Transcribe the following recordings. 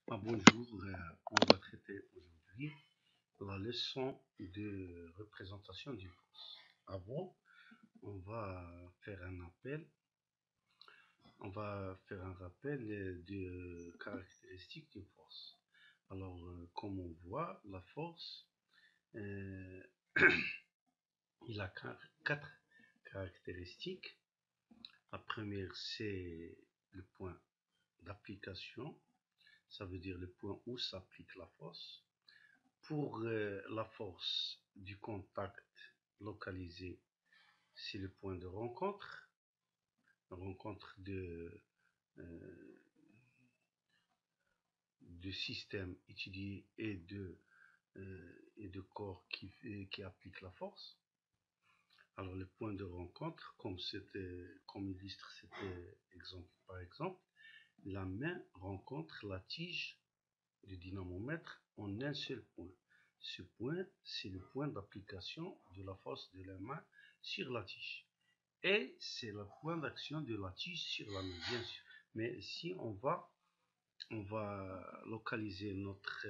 Bonjour, on va traiter aujourd'hui la leçon de représentation du force. Avant, on va faire un appel, on va faire un rappel des caractéristiques d'une force. Alors, comme on voit, la force, euh, il a quatre caractéristiques. La première, c'est le point d'application, ça veut dire le point où s'applique la force. Pour la force du contact localisé, c'est le point de rencontre, euh, de systèmes étudiés et de corps qui appliquent la force. Alors le point de rencontre, comme illustre cet exemple par exemple, la main rencontre la tige du dynamomètre en un seul point. Ce point, c'est le point d'application de la force de la main sur la tige. Et c'est le point d'action de la tige sur la main, bien sûr. Mais ici, on va localiser notre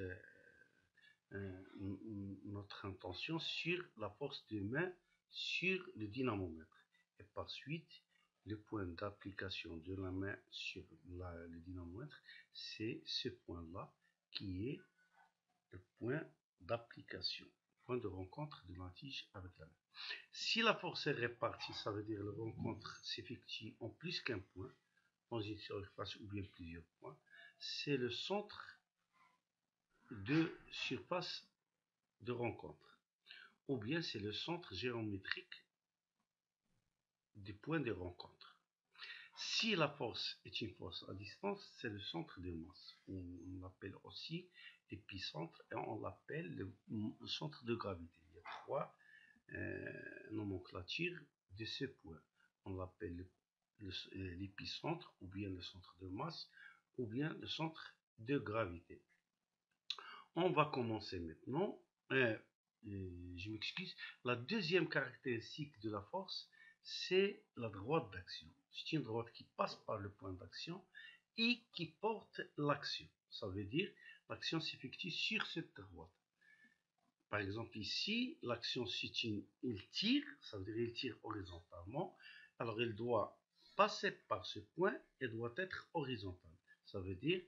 intention sur la force de main sur le dynamomètre. Et par suite, le point d'application de la main sur le dynamomètre, c'est ce point-là qui est le point d'application, point de rencontre de la tige avec la main. Si la force est répartie, ça veut dire que la rencontre s'effectue en plus qu'un point, dans une surface ou bien plusieurs points, c'est le centre de surface de rencontre, ou bien c'est le centre géométrique des points de rencontre. Si la force est une force à distance, c'est le centre de masse. On l'appelle aussi l'épicentre et on l'appelle le centre de gravité. Il y a trois nomenclatures de ce point. On l'appelle l'épicentre, ou bien le centre de masse, ou bien le centre de gravité. On va commencer maintenant. Je m'excuse. La deuxième caractéristique de la force, c'est la droite d'action. C'est une droite qui passe par le point d'action et qui porte l'action. Ça veut dire l'action s'effectue sur cette droite. Par exemple ici, l'action c'est il tire, ça veut dire il tire horizontalement. Alors il doit passer par ce point et doit être horizontal. Ça veut dire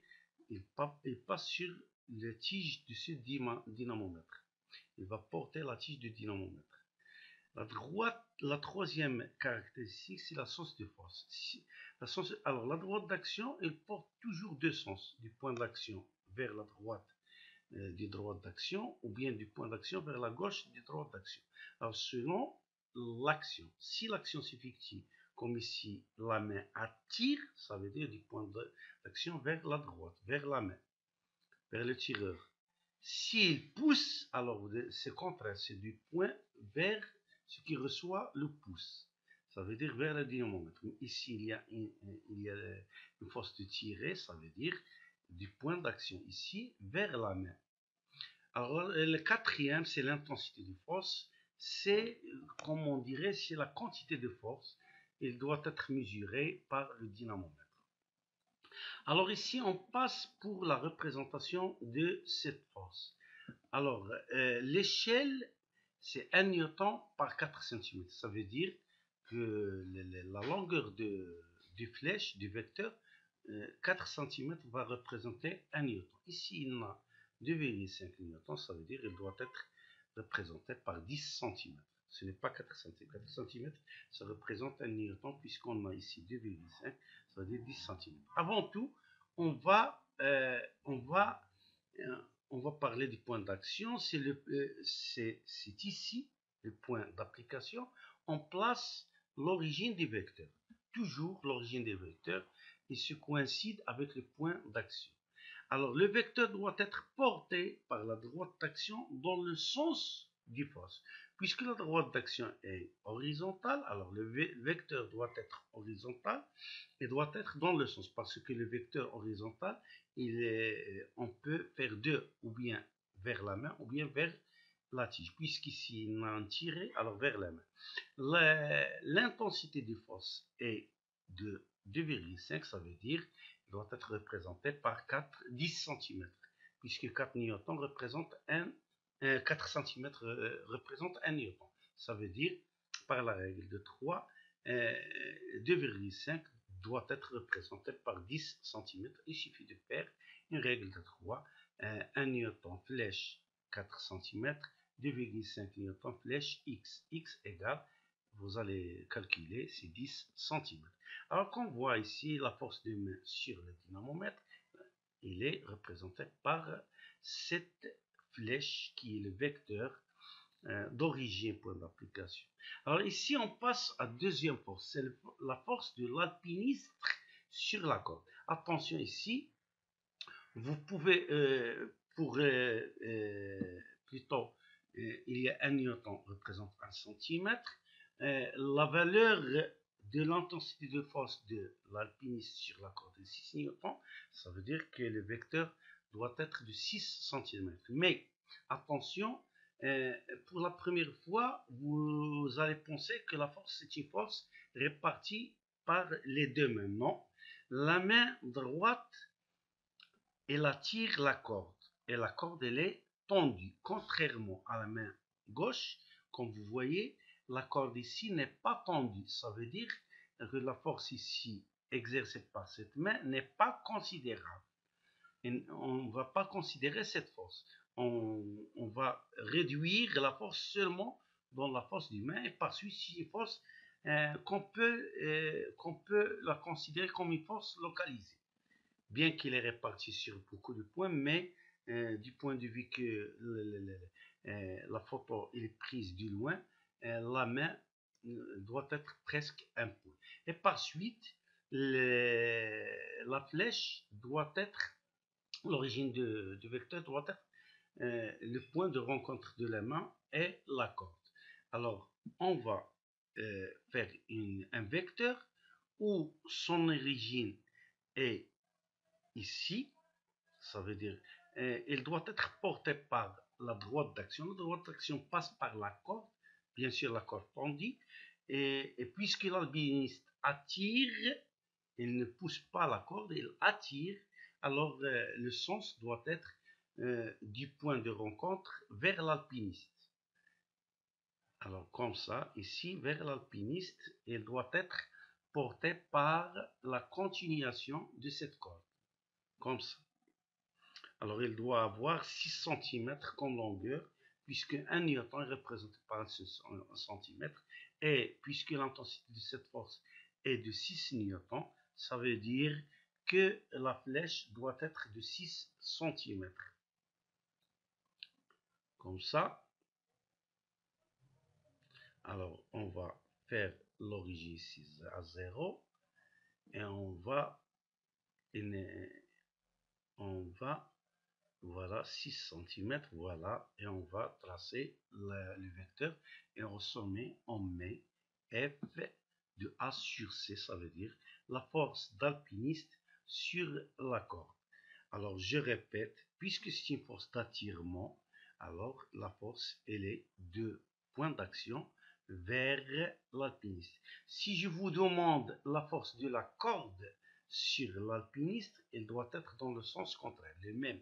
il passe sur la tige de ce dynamomètre. Il va porter la tige du dynamomètre. La troisième caractéristique, c'est la sens de force. Alors la droite d'action, elle porte toujours deux sens, du point d'action vers la droite du droite d'action ou bien du point d'action vers la gauche du droite d'action. Alors selon l'action, si l'action s'effectue comme ici, la main attire, ça veut dire du point d'action vers la droite, vers la main, vers le tireur. S'il pousse, alors c'est contraire, c'est du point vers ce qui reçoit le pouce. Ça veut dire vers le dynamomètre. Ici, il y a une force de tirer, ça veut dire du point d'action ici vers la main. Alors, le quatrième, c'est l'intensité de force. C'est, comme on dirait, c'est la quantité de force. Il doit être mesuré par le dynamomètre. Alors ici, on passe pour la représentation de cette force. Alors, l'échelle, c'est 1 newton par 4 cm. Ça veut dire que la longueur du flèche, du vecteur, 4 cm va représenter 1 newton. Ici, il y a 2,5 newton, ça veut dire qu'il doit être représenté par 10 cm. Ce n'est pas 4 cm. 4 cm, ça représente 1 newton, puisqu'on a ici 2,5, ça veut dire 10 cm. Avant tout, on va parler du point d'action. C'est ici le point d'application. On place l'origine des vecteurs. Toujours l'origine des vecteurs, il se coïncide avec le point d'action. Alors le vecteur doit être porté par la droite d'action dans le sens du force. Puisque la droite d'action est horizontale, alors le vecteur doit être horizontal et doit être dans le sens. Parce que le vecteur horizontal, on peut faire deux, ou bien vers la main, ou bien vers la tige. Puisqu'ici, il a un tiré, alors vers la main. L'intensité de force est de 2,5, ça veut dire doit être représenté par 10 cm, puisque 4 newtons représente 4 cm représente 1 newton. Ça veut dire, par la règle de 3, 2,5 doit être représenté par 10 cm. Il suffit de faire une règle de 3, 1 newton flèche 4 cm, 2,5 newton flèche x. X égale, vous allez calculer, c'est 10 cm. Alors qu'on voit ici la force de main sur le dynamomètre, il est représenté par cette flèche qui est le vecteur d'origine point d'application. Alors ici on passe à deuxième force, c'est la force de l'alpiniste sur la corde. Attention ici, vous pouvez plutôt il y a 1 newton représente 1 cm. La valeur de l'intensité de force de l'alpiniste sur la corde est 6 newtons. Ça veut dire que le vecteur doit être de 6 cm. Mais attention, pour la première fois, vous allez penser que la force c'est une force répartie par les deux mains. Non, la main droite, elle attire la corde et la corde elle est tendue, contrairement à la main gauche. Comme vous voyez, la corde ici n'est pas tendue. Ça veut dire que la force ici exercée par cette main n'est pas considérable. Et on ne va pas considérer cette force. On va réduire la force seulement dans la force du main, et par suite c'est une force qu'on peut la considérer comme une force localisée, bien qu'il est réparti sur beaucoup de points, mais du point de vue que la photo est prise du loin, la main doit être presque un point. Et par suite, la flèche doit être, l'origine du vecteur doit être le point de rencontre de la main et la corde. Alors, on va faire un vecteur où son origine est ici. Ça veut dire il doit être porté par la droite d'action. La droite d'action passe par la corde, bien sûr la corde tendue, et puisque l'alpiniste attire, il ne pousse pas la corde, il attire, alors le sens doit être du point de rencontre vers l'alpiniste. Alors comme ça, ici, vers l'alpiniste, il doit être porté par la continuation de cette corde, comme ça. Alors il doit avoir 6 cm comme longueur, puisque 1 newton est représenté par 1 cm, et puisque l'intensité de cette force est de 6 newtons, ça veut dire que la flèche doit être de 6 cm. Comme ça. Alors on va faire l'origine ici à 0, et on va voilà 6 cm, voilà, et on va tracer le vecteur, et au sommet on met F de A sur C, ça veut dire la force d'alpiniste sur la corde. Alors je répète, puisque c'est une force d'attirement, alors la force elle est de point d'action vers l'alpiniste. Si je vous demande la force de la corde sur l'alpiniste, elle doit être dans le sens contraire, le même.